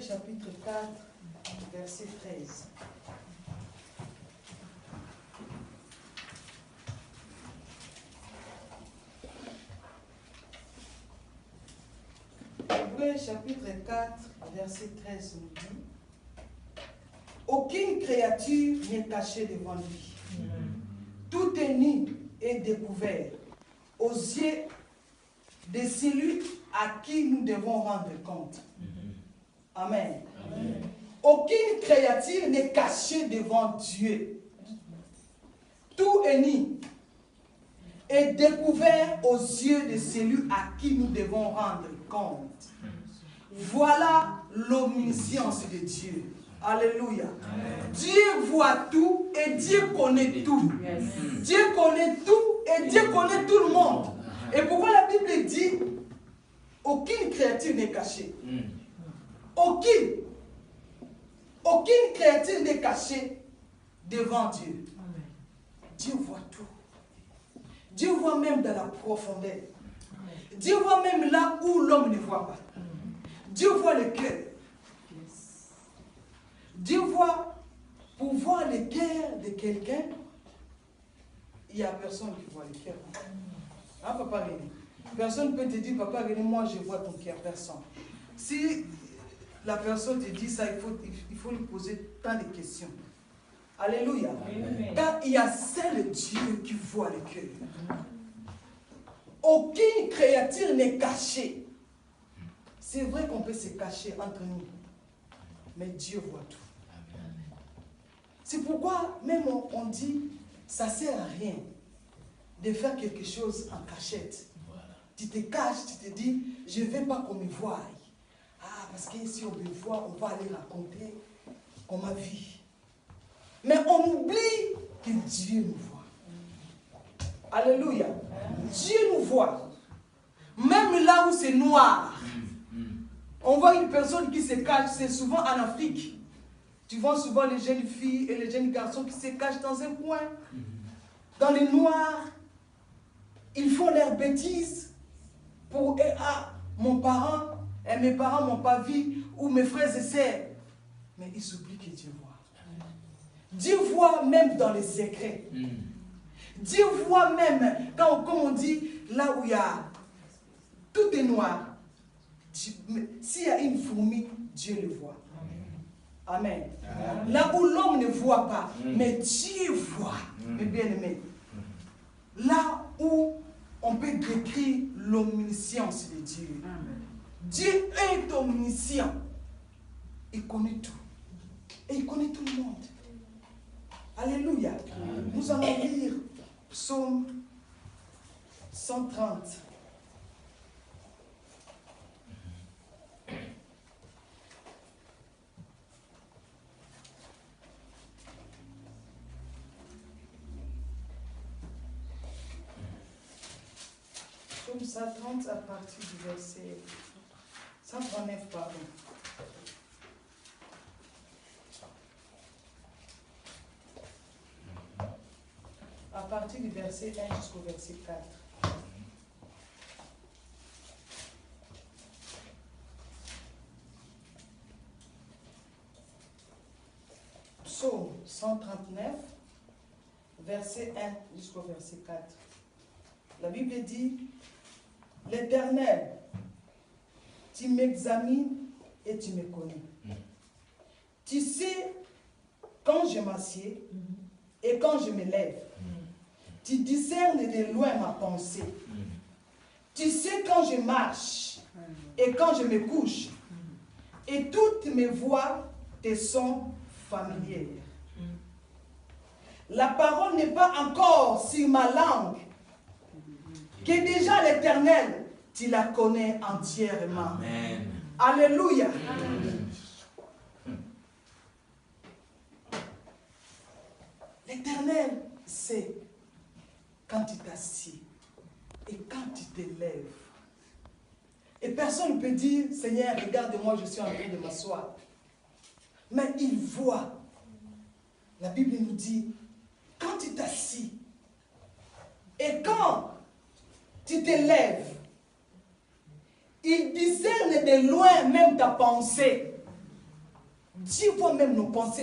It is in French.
Hébreux chapitre 4, verset 13. Hébreux chapitre 4, verset 13 nous dit: aucune créature n'est cachée devant lui. Tout est nu et découvert aux yeux de celui à qui nous devons rendre compte. Amen. Amen. Aucune créature n'est cachée devant Dieu. Tout est nu et découvert aux yeux de celui à qui nous devons rendre compte. Voilà l'omniscience de Dieu. Alléluia. Amen. Dieu voit tout et Dieu connaît tout. Yes. Dieu connaît tout et Dieu connaît tout le monde. Et pourquoi la Bible dit aucune créature n'est cachée? Aucune créature n'est cachée devant Dieu. Amen. Dieu voit tout. Dieu voit même dans la profondeur. Amen. Dieu voit même là où l'homme ne voit pas. Dieu voit le cœur. Dieu voit, pour voir le cœur de quelqu'un, il n'y a personne qui voit le cœur. Hein, papa René? Personne ne peut te dire, papa René, moi je vois ton cœur, personne. Si la personne te dit ça, il faut lui poser tant de questions. Alléluia. Amen. Car il y a seul Dieu qui voit le cœur. Aucune créature n'est cachée. C'est vrai qu'on peut se cacher entre nous, mais Dieu voit tout. C'est pourquoi même on dit, ça ne sert à rien de faire quelque chose en cachette. Voilà. Tu te caches, tu te dis, je ne veux pas qu'on me voie. Ah, parce que si on me voit, on va aller raconter qu'on m'a vu. Mais on oublie que Dieu nous voit. Alléluia. Dieu nous voit. Même là où c'est noir. On voit une personne qui se cache, c'est souvent en Afrique. Tu vois souvent les jeunes filles et les jeunes garçons qui se cachent dans un coin, dans le noir. Ils font leurs bêtises pour mon parent, et mes parents ne m'ont pas vu, ou mes frères et sœurs. Mais ils oublient que Dieu voit. Dieu voit même dans les secrets. Dieu voit même, quand on dit, là où il y a, tout est noir. S'il y a une fourmi, Dieu le voit. Amen. Amen. Là où l'homme ne voit pas, mais Dieu voit, mes bien-aimés. Là où on peut décrire l'omniscience de Dieu. Amen. Dieu est omniscient. Il connaît tout. Et il connaît tout le monde. Alléluia. Amen. Nous allons lire Psaume 130. Psaume 130 à partir du verset 139, pardon. À partir du verset 1 jusqu'au verset 4. Psaume 139, verset 1 jusqu'au verset 4. La Bible dit: l'Éternel, tu m'examines et tu me connais. Tu sais quand je m'assieds et quand je me lève. Tu discernes de loin ma pensée. Tu sais quand je marche et quand je me couche. Et toutes mes voies te sont familières. La parole n'est pas encore sur ma langue, que déjà l'Éternel, tu la connais entièrement. Amen. Alléluia. Amen. L'Éternel sait quand tu t'assieds et quand tu te lèves. Et personne ne peut dire, Seigneur, regarde-moi, je suis en train de m'asseoir. Mais il voit. La Bible nous dit, quand tu t'assieds et quand tu te lèves, il discerne de loin même ta pensée. Dieu voit même nos pensées.